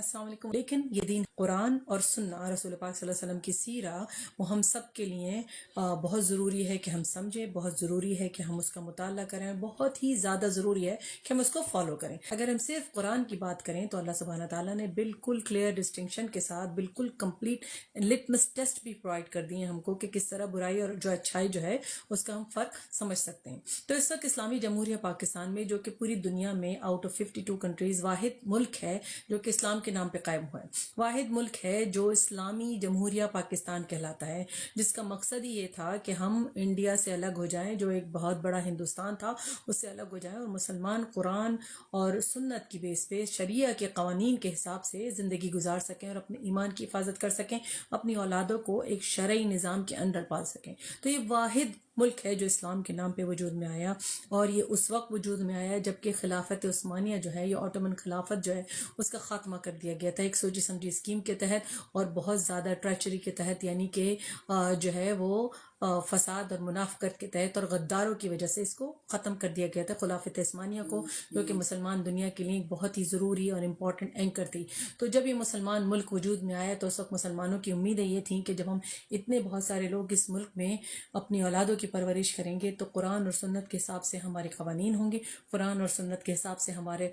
السلام علیکم. لیکن یہ دین قرآن اور سنہ رسول پاک صلی اللہ علیہ وسلم کی سیرہ وہ ہم سب کے لیے بہت ضروری ہے کہ ہم سمجھیں، بہت ضروری ہے کہ ہم اس کا مطالعہ کریں، بہت ہی زیادہ ضروری ہے کہ ہم اس کو فالو کریں. اگر ہم صرف قرآن کی بات کریں تو اللہ سبحانہ تعالیٰ نے بالکل کلیئر ڈسٹنکشن کے ساتھ بالکل کمپلیٹ لٹمس ٹیسٹ بھی پرووائڈ کر دیے ہم کو کہ کس طرح برائی اور جو اچھائی جو ہے اس کا ہم فرق سمجھ سکتے ہیں. تو اس وقت اسلامی جمہوریہ پاکستان میں، جو کہ پوری دنیا میں آؤٹ آف 52 کنٹریز واحد ملک ہے جو کہ اسلام کے نام پہ قائم ہوا ہے، واحد ملک ہے جو اسلامی جمہوریہ پاکستان کہلاتا ہے، جس کا مقصد ہی یہ تھا کہ ہم انڈیا سے الگ ہو جائیں، جو ایک بہت بڑا ہندوستان تھا، اس سے الگ ہو جائیں اور مسلمان قرآن اور سنت کی بیس پہ شریعہ کے قوانین کے حساب سے زندگی گزار سکیں اور اپنے ایمان کی حفاظت کر سکیں، اپنی اولادوں کو ایک شرعی نظام کے اندر پال سکیں. تو یہ واحد ملک ہے جو اسلام کے نام پہ وجود میں آیا، اور یہ اس وقت وجود میں آیا جبکہ خلافت عثمانیہ جو ہے، یہ اوٹومن خلافت جو ہے، اس کا خاتمہ کر دیا گیا تھا ایک سوچی سمجھی اسکیم کے تحت اور بہت زیادہ ٹریچری کے تحت، یعنی کہ جو ہے وہ فساد اور منافقت کے تحت اور غداروں کی وجہ سے اس کو ختم کر دیا گیا تھا خلافت عثمانیہ کو، جو کہ مسلمان دنیا کے لیے ایک بہت ہی ضروری اور امپورٹنٹ اینکر تھی. تو جب یہ مسلمان ملک وجود میں آیا تو اس وقت مسلمانوں کی امیدیں یہ تھیں کہ جب ہم اتنے بہت سارے لوگ اس ملک میں اپنی اولادوں کی پرورش کریں گے تو قرآن اور سنت کے حساب سے ہمارے قوانین ہوں گے، قرآن اور سنت کے حساب سے ہمارے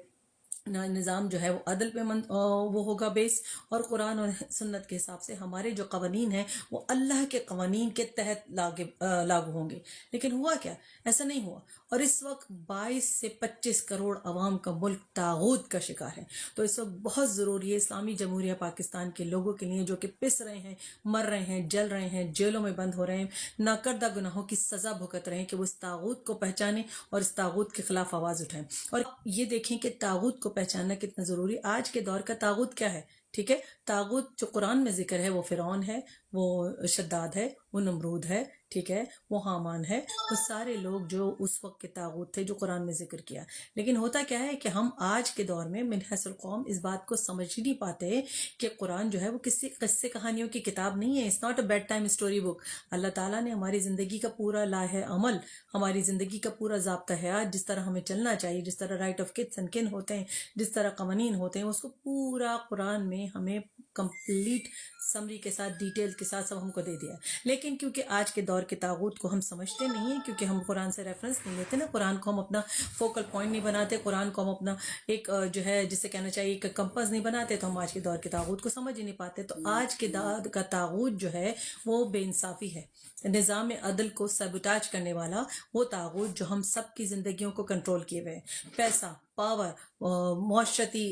نظام جو ہے وہ عدل پہ وہ ہوگا بیس، اور قرآن اور سنت کے حساب سے ہمارے جو قوانین ہیں وہ اللہ کے قوانین کے تحت لاگو ہوں گے. لیکن ہوا کیا؟ ایسا نہیں ہوا، اور اس وقت 22 سے 25 کروڑ عوام کا ملک طاغوت کا شکار ہے. تو اس وقت بہت ضروری ہے اسلامی جمہوریہ پاکستان کے لوگوں کے لیے جو کہ پس رہے ہیں، مر رہے ہیں، جل رہے ہیں، جیلوں میں بند ہو رہے ہیں، ناکردہ گناہوں کی سزا بھگت رہے ہیں، کہ وہ اس طاغوت کو پہچانیں اور اس طاغوت کے خلاف آواز اٹھائیں. اور یہ دیکھیں کہ طاغوت کو پہچاننا کتنا ضروری. آج کے دور کا طاغوت کیا ہے؟ ٹھیک ہے، طاغوت جو قرآن میں ذکر ہے وہ فرعون ہے، وہ شداد ہے، وہ نمرود ہے، ٹھیک ہے، وہ حامان ہے، وہ سارے لوگ جو اس وقت کے طاغوت تھے جو قرآن میں ذکر کیا. لیکن ہوتا کیا ہے کہ ہم آج کے دور میں من حیث القوم اس بات کو سمجھ ہی نہیں پاتے کہ قرآن جو ہے وہ کسی قصے کہانیوں کی کتاب نہیں ہے. It's not a bedtime story book. اللہ تعالیٰ نے ہماری زندگی کا پورا لائحہ عمل، ہماری زندگی کا پورا ضابطہ حیات، جس طرح ہمیں چلنا چاہیے، جس طرح رائٹ آف کٹس اینڈ کن ہوتے ہیں، جس طرح قوانین ہوتے ہیں، اس کو پورا قرآن میں ہمیں کمپلیٹ سمری کے ساتھ، ڈیٹیل کے ساتھ سب ہم کو دے دیا. لیکن کیونکہ آج کے دور کے طاغوت کو ہم سمجھتے نہیں ہیں، کیونکہ ہم قرآن سے ریفرنس نہیں لیتے نا، قرآن کو ہم اپنا فوکل پوائنٹ نہیں بناتے، قرآن کو ہم اپنا ایک جو ہے جسے کہنا چاہیے ایک کمپس نہیں بناتے، تو ہم آج کے دور کے طاغوت کو سمجھ ہی نہیں پاتے. تو آج کے دور کا طاغوت جو ہے وہ بے انصافی ہے، نظام عدل کو سبوٹاج کرنے والا وہ طاغوت جو ہم سب کی زندگیوں کو کنٹرول کیے ہوئے، پیسہ، پاور، معاشرتی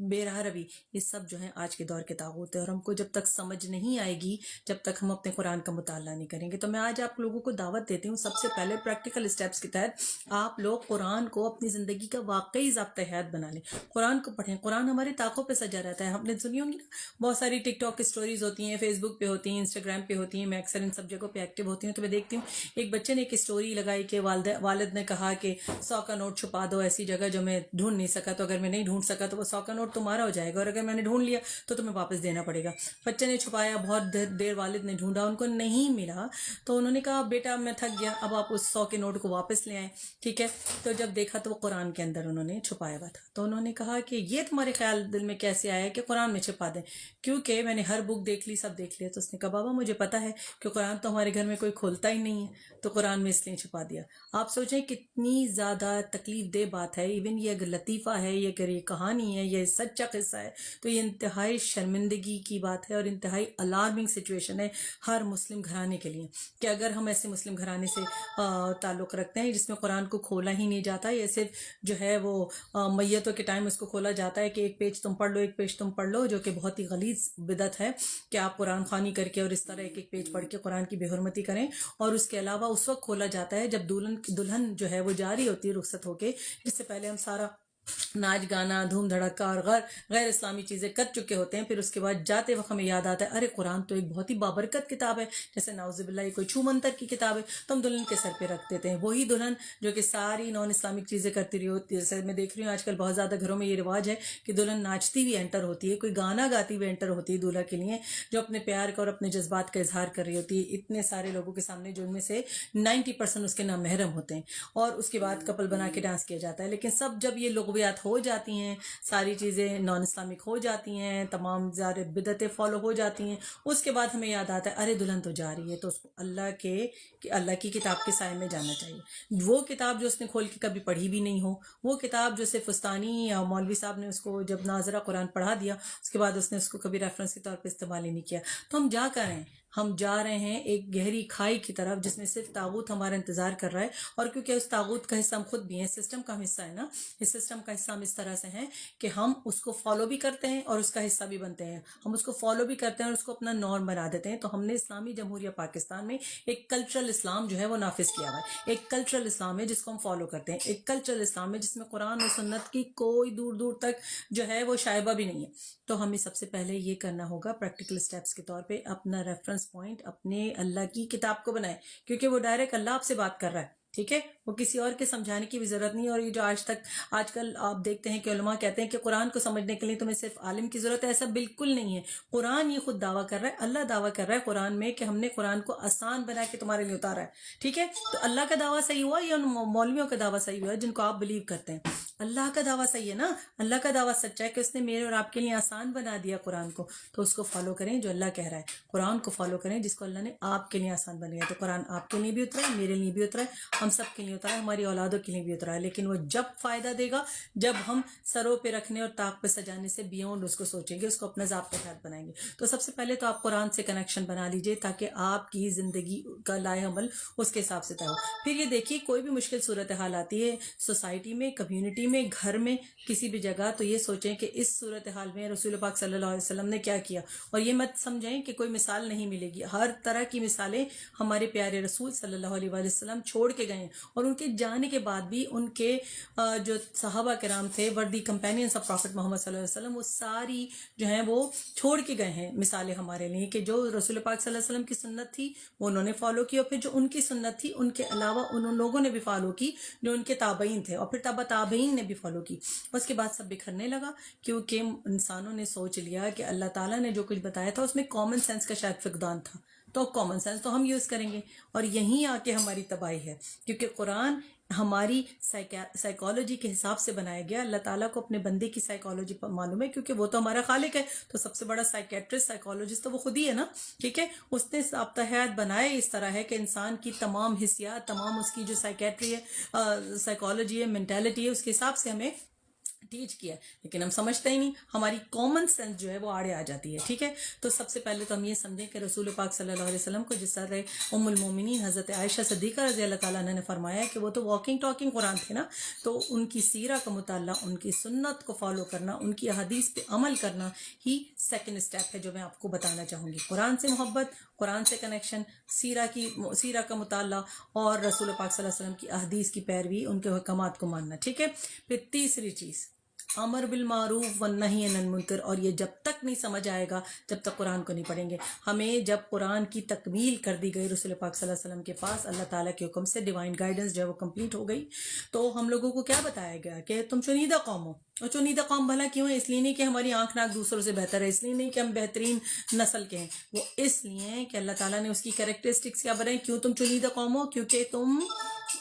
بے راہ روی، یہ سب جو ہیں آج کے دور کے طاغوت ہے. اور ہم کو جب تک سمجھ نہیں آئے گی، جب تک ہم اپنے قرآن کا مطالعہ نہیں کریں گے. تو میں آج آپ لوگوں کو دعوت دیتی ہوں، سب سے پہلے پریکٹیکل اسٹیپس کے تحت آپ لوگ قرآن کو اپنی زندگی کا واقعی ضابطہ حیات بنا لیں، قرآن کو پڑھیں. قرآن ہمارے طاقوں پہ سجا رہتا ہے. ہم نے سنی ہوں گی نا، بہت ساری ٹک ٹاک اسٹوریز ہوتی ہیں، فیس بک پہ ہوتی ہیں، انسٹاگرام پہ ہوتی ہیں. میں اکثر ان سب جگہوں پہ ایکٹیو ہوتی ہوں تو میں دیکھتی ہوں ایک بچے نے ایک اسٹوری لگائی کہ والد نے کہا کہ 100 کا نوٹ چھپا دو ایسی جگہ جو میں ڈھونڈ نہیں سکا، تو اگر میں نہیں ڈھونڈ سکا تو وہ 100 کا نوٹ تمہارا ہو جائے گا، اور اگر میں نے ڈھونڈ لیا تو تمہیں واپس دینا پڑے گا. بچے نے چھپایا، بہت دیر والد نے ڈھونڈا، ان کو نہیں ملا، تو انہوں نے کہا بیٹا میں تھک گیا، اب آپ اس 100 کے نوٹ کو واپس لے آئیں. ٹھیک ہے، تو جب دیکھا تو وہ قرآن کے اندر انہوں نے چھپایا ہوا تھا. تو انہوں نے کہا کہ یہ تمہارے خیال دل میں کیسے آیا کہ قرآن میں چھپا دیں؟ کیونکہ میں نے ہر بک دیکھ لی، سب دیکھ لیا. تو اس نے کہا بابا مجھے پتا ہے کہ قرآن تو ہمارے گھر میں کوئی کھولتا ہی نہیں ہے، تو قرآن میں اس لیے چھپا دیا. آپ سوچیں کتنی زیادہ تکلیف دہ بات ہے. ایون یہ اگر لطیفہ ہے، یہ اگر یہ کہانی ہے، یہ سچا قصہ ہے، تو یہ انتہائی شرمندگی کی بات ہے اور انتہائی الارمنگ سچویشن ہے ہر مسلم گھرانے کے لیے، کہ اگر ہم ایسے مسلم گھرانے سے تعلق رکھتے ہیں جس میں قرآن کو کھولا ہی نہیں جاتا، یا صرف جو ہے وہ میتوں کے ٹائم اس کو کھولا جاتا ہے کہ ایک پیج تم پڑھ لو، ایک پیج تم پڑھ لو، جو کہ بہت ہی غلیظ بدعت ہے کہ آپ قرآن خوانی کر کے اور اس طرح ایک ایک پیج پڑھ کے قرآن کی بے حرمتی کریں. اور اس کے علاوہ اس وقت کھولا جاتا ہے جب دلہن جو ہے وہ جاری ہوتی ہے رخصت ہو کے، جس سے پہلے ہم سارا ناچ گانا، دھوم دھڑکا اور غیر اسلامی چیزیں کر چکے ہوتے ہیں. پھر اس کے بعد جاتے وقت ہمیں یاد آتا ہے ارے قرآن تو ایک بہت ہی بابرکت کتاب ہے، جیسے نعوذ باللہ یہ کوئی چھو منتر کی کتاب ہے، تو ہم دلہن کے سر پہ رکھ دیتے ہیں. وہی دلہن جو کہ ساری نان اسلامک چیزیں کرتی رہی ہوتی ہے. جیسے میں دیکھ رہی ہوں آج کل بہت زیادہ گھروں میں یہ رواج ہے کہ دلہن ناچتی ہوئی انٹر ہوتی ہے، کوئی گانا گاتی ہوئی انٹر ہوتی ہے دولہا کے لیے، جو اپنے پیار کا اور اپنے جذبات کا اظہار کر رہی ہوتی ہے اتنے سارے لوگوں کے سامنے، جو ان میں سے 90% اس کے نام محرم ہوتے ہیں. اور اس کے بعد کپل بنا کے ڈانس کیا جاتا ہے. لیکن سب جب یہ لغو غروبیات ہو جاتی ہیں، ساری چیزیں نان اسلامک ہو جاتی ہیں، تمام زیادہ بدعتیں فالو ہو جاتی ہیں، اس کے بعد ہمیں یاد آتا ہے ارے دلہن تو جا رہی ہے تو اس کو اللہ کی کتاب کے سائے میں جانا چاہیے. وہ کتاب جو اس نے کھول کے کبھی پڑھی بھی نہیں ہو، وہ کتاب جو صرف استانی یا مولوی صاحب نے اس کو جب ناظرہ قرآن پڑھا دیا اس کے بعد اس نے اس کو کبھی ریفرنس کے طور پہ استعمال ہی نہیں کیا، تو ہم جا کر ہیں، ہم جا رہے ہیں ایک گہری کھائی کی طرف جس میں صرف طاغوت ہمارا انتظار کر رہا ہے. اور کیونکہ اس طاغوت کا حصہ ہم خود بھی ہیں، سسٹم کا حصہ ہے نا، اس سسٹم کا حصہ ہم اس طرح سے ہیں کہ ہم اس کو فالو بھی کرتے ہیں اور اس کا حصہ بھی بنتے ہیں. ہم اس کو فالو بھی کرتے ہیں اور اس کو اپنا نارم بنا دیتے ہیں. تو ہم نے اسلامی جمہوریہ پاکستان میں ایک کلچرل اسلام جو ہے وہ نافذ کیا ہوا ہے. ایک کلچرل اسلام ہے جس کو ہم فالو کرتے ہیں، ایک کلچرل اسلام ہے جس میں قرآن و سنت کی کوئی دور دور تک جو ہے وہ شائبہ بھی نہیں ہے. تو ہمیں سب سے پہلے یہ کرنا ہوگا پریکٹیکل سٹیپس کے طور پہ اپنا ریفرنس پوائنٹ اپنے اللہ کی کتاب کو بنائیں، کیونکہ وہ ڈائریکٹ اللہ آپ سے بات کر رہا ہے. ٹھیک ہے، وہ کسی اور کے سمجھانے کی بھی ضرورت نہیں ہے. اور یہ جو آج کل آپ دیکھتے ہیں کہ علماء کہتے ہیں کہ قرآن کو سمجھنے کے لیے تمہیں صرف عالم کی ضرورت ہے، ایسا بالکل نہیں ہے. قرآن یہ خود دعویٰ کر رہا ہے، اللہ دعویٰ کر رہا ہے قرآن میں کہ ہم نے قرآن کو آسان بنا کے تمہارے لیے اتارا ہے. ٹھیک ہے، تو اللہ کا دعویٰ صحیح ہوا یا ان مولویوں کا دعویٰ صحیح ہوا جن کو آپ بلیو کرتے ہیں؟ اللہ کا دعویٰ صحیح ہے نا، اللہ کا دعویٰ سچا ہے کہ اس نے میرے اور آپ کے لیے آسان بنا دیا قرآن کو. تو اس کو فالو کریں جو اللہ کہہ رہا ہے، قرآن کو فالو کریں جس کو اللہ نے آپ کے لیے آسان بنایا. تو قرآن آپ کے لیے بھی اترا ہے، میرے لیے بھی اترا ہے، ہم سب کے لیے اترا ہے، ہماری اولادوں کے لیے بھی اترا ہے. لیکن وہ جب فائدہ دے گا جب ہم سروں پہ رکھنے اور طاق پہ سجانے سے بیونڈ اس کو سوچیں گے، اس کو اپنا ضابطہ خیال بنائیں گے. تو سب سے پہلے تو آپ قرآن سے کنیکشن بنا لیجئے تاکہ آپ کی زندگی کا لائے عمل اس کے حساب سے طے ہو. پھر یہ دیکھیے کوئی بھی مشکل صورتحال آتی ہے سوسائٹی میں، کمیونٹی میں، گھر میں، کسی بھی جگہ، تو یہ سوچیں کہ اس صورتحال میں رسول پاک صلی اللہ علیہ وسلم نے کیا کیا. اور یہ مت سمجھیں کہ کوئی مثال نہیں ملے گی، ہر طرح کی مثالیں ہمارے پیارے رسول صلی اللہ علیہ وسلم چھوڑ کے گئے ہیں. اور ان کے جانے کے بعد بھی ان کے جو صحابہ کرام تھے، وردی کمپینینز آف پروفٹ محمد صلی اللہ علیہ وسلم، وہ ساری جو ہیں وہ چھوڑ کے گئے ہیں مثالیں ہمارے لیے کہ جو رسول پاک صلی اللہ علیہ وسلم کی سنت تھی وہ انہوں نے فالو کی، اور پھر جو ان کی سنت تھی ان کے علاوہ ان لوگوں نے بھی فالو کی جو ان کے تابعین تھے، اور پھر تابع تابعین نے بھی فالو کی. اس کے بعد سب بکھرنے لگا کیونکہ انسانوں نے سوچ لیا کہ اللہ تعالیٰ نے جو کچھ بتایا تھا اس میں کامن سینس کا شاید فقدان تھا، تو کامن سینس تو ہم یوز کریں گے. اور یہیں آ کے ہماری تباہی ہے، کیونکہ قرآن ہماری سائیکالوجی کے حساب سے بنایا گیا. اللہ تعالیٰ کو اپنے بندے کی سائیکالوجی معلوم ہے کیونکہ وہ تو ہمارا خالق ہے. تو سب سے بڑا سائیکیٹرسٹ، سائیکالوجسٹ تو وہ خود ہی ہے نا. ٹھیک ہے، اس نے ضابطہ حیات بنائے اس طرح ہے کہ انسان کی تمام حسیات، تمام اس کی جو سائیکیٹری ہے، سائیکالوجی ہے، مینٹیلٹی ہے، اس کے حساب سے ہمیں ٹیچ کیا. لیکن ہم سمجھتے ہی نہیں، ہماری کامن سینس جو ہے وہ آڑے آ جاتی ہے. ٹھیک ہے، تو سب سے پہلے تو ہم یہ سمجھیں کہ رسول پاک صلی اللہ علیہ وسلم کو جس طرح ام المومنین حضرت عائشہ صدیقہ رضی اللہ تعالیٰ عنہ نے فرمایا کہ وہ تو واکنگ ٹاکنگ قرآن تھے نا. تو ان کی سیرہ کا مطالعہ، ان کی سنت کو فالو کرنا، ان کی احادیث پہ عمل کرنا ہی سیکنڈ اسٹیپ ہے جو میں آپ کو بتانا چاہوں گی. قرآن سے محبت، قرآن سے کنیکشن، سیرہ کا مطالعہ، اور رسول پاک صلی اللہ علیہ وسلم کی احادیث کی پیروی، ان کے حکمات کو ماننا. ٹھیک ہے، پھر تیسری چیز امر بالمعروف والنہی عن المنکر. اور یہ جب تک نہیں سمجھ آئے گا جب تک قرآن کو نہیں پڑھیں گے. ہمیں جب قرآن کی تکمیل کر دی گئی رسول پاک صلی اللہ علیہ وسلم کے پاس اللہ تعالیٰ کے حکم سے، ڈیوائن گائیڈنس جو ہے وہ کمپلیٹ ہو گئی، تو ہم لوگوں کو کیا بتایا گیا کہ تم چنیدہ قوم ہو. اور چنیدہ قوم بھلا کیوں ہے؟ اس لیے نہیں کہ ہماری آنکھ ناک دوسروں سے بہتر ہے، اس لیے نہیں کہ ہم بہترین نسل کے ہیں، وہ اس لیے کہ اللہ تعالیٰ نے اس کی کریکٹرسٹکس کیا بنائی. کیوں تم چنیدہ قوم ہو؟ کیونکہ تم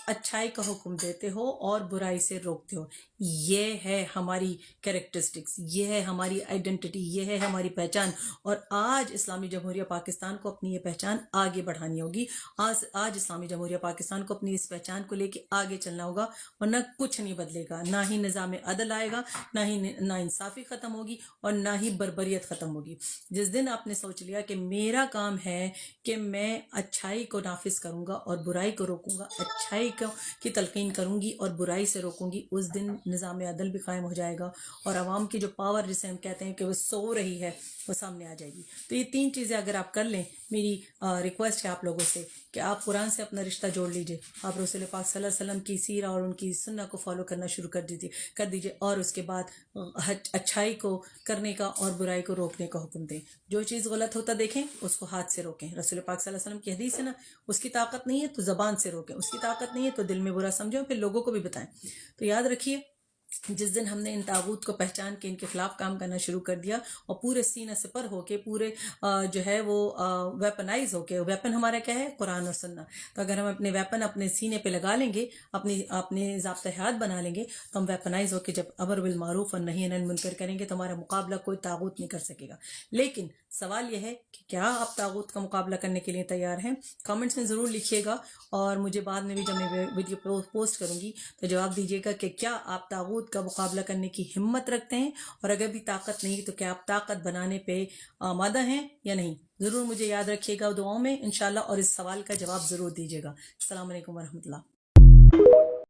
اچھائی کا حکم دیتے ہو اور برائی سے روکتے ہو. یہ ہے ہماری کریکٹرسٹکس، یہ ہے ہماری آئیڈینٹی، یہ ہے ہماری پہچان. اور آج اسلامی جمہوریہ پاکستان کو اپنی یہ پہچان آگے بڑھانی ہوگی. آج اسلامی جمہوریہ پاکستان کو اپنی اس پہچان کو لے کے آگے چلنا ہوگا، ورنہ کچھ نہیں بدلے گا. نہ ہی نظام عدل آئے گا، نہ انصافی ختم ہوگی، اور نہ ہی بربریت ختم ہوگی. جس دن آپ نے سوچ لیا کہ میرا کام ہے کہ میں اچھائی کو نافذ کروں گا اور برائی کو روکوں گا، اچھائی کی تلقین کروں گی اور برائی سے روکوں گی، اس دن نظام عدل بھی قائم ہو جائے گا، اور عوام کی جو پاور جسے ہم کہتے ہیں کہ وہ سو رہی ہے وہ سامنے آ جائے گی. تو یہ تین چیزیں اگر آپ کر لیں، میری ریکویسٹ ہے آپ لوگوں سے کہ آپ قرآن سے اپنا رشتہ جوڑ لیجئے، آپ رسول پاک صلی اللہ علیہ وسلم کی سیرہ اور ان کی سنت کو فالو کرنا شروع کر دیجئے، اور اس کے بعد اچھائی کو کرنے کا اور برائی کو روکنے کا حکم دیں. جو چیز غلط ہوتا دیکھیں اس کو ہاتھ سے روکیں. رسول پاک صلی اللہ علیہ وسلم کی حدیث ہے نا، اس کی طاقت نہیں ہے تو زبان سے روکیں، اس کی طاقت نہیں ہے تو دل میں برا سمجھیں، پھر لوگوں کو بھی بتائیں. تو یاد رکھیے جس دن ہم نے ان تاغوت کو پہچان کے ان کے خلاف کام کرنا شروع کر دیا اور پورے سینہ سپر ہو کے پورے جو ہے وہ ویپنائز ہو کے، ویپن ہمارا کیا ہے؟ قرآن اور سنت. تو اگر ہم اپنے ویپن اپنے سینے پہ لگا لیں گے، اپنے ضابطۂ حیات بنا لیں گے، تو ہم ویپنائز ہو کے جب امر بالمعروف اور نہی عن المنکر کریں گے تو ہمارا مقابلہ کوئی تاغوت نہیں کر سکے گا. لیکن سوال یہ ہے کہ کیا آپ تاغوت کا مقابلہ کرنے کے لیے تیار ہیں؟ کامنٹس میں ضرور لکھیے گا، اور مجھے بعد میں بھی جب میں ویڈیو پوسٹ کروں گی تو جواب دیجیے گا کہ کیا آپ تاغوت کا مقابلہ کرنے کی ہمت رکھتے ہیں، اور اگر بھی طاقت نہیں تو کیا آپ طاقت بنانے پہ آمادہ ہیں یا نہیں. ضرور مجھے یاد رکھیے گا دعاؤں میں انشاءاللہ، اور اس سوال کا جواب ضرور دیجیے گا. السلام علیکم ورحمۃ اللہ.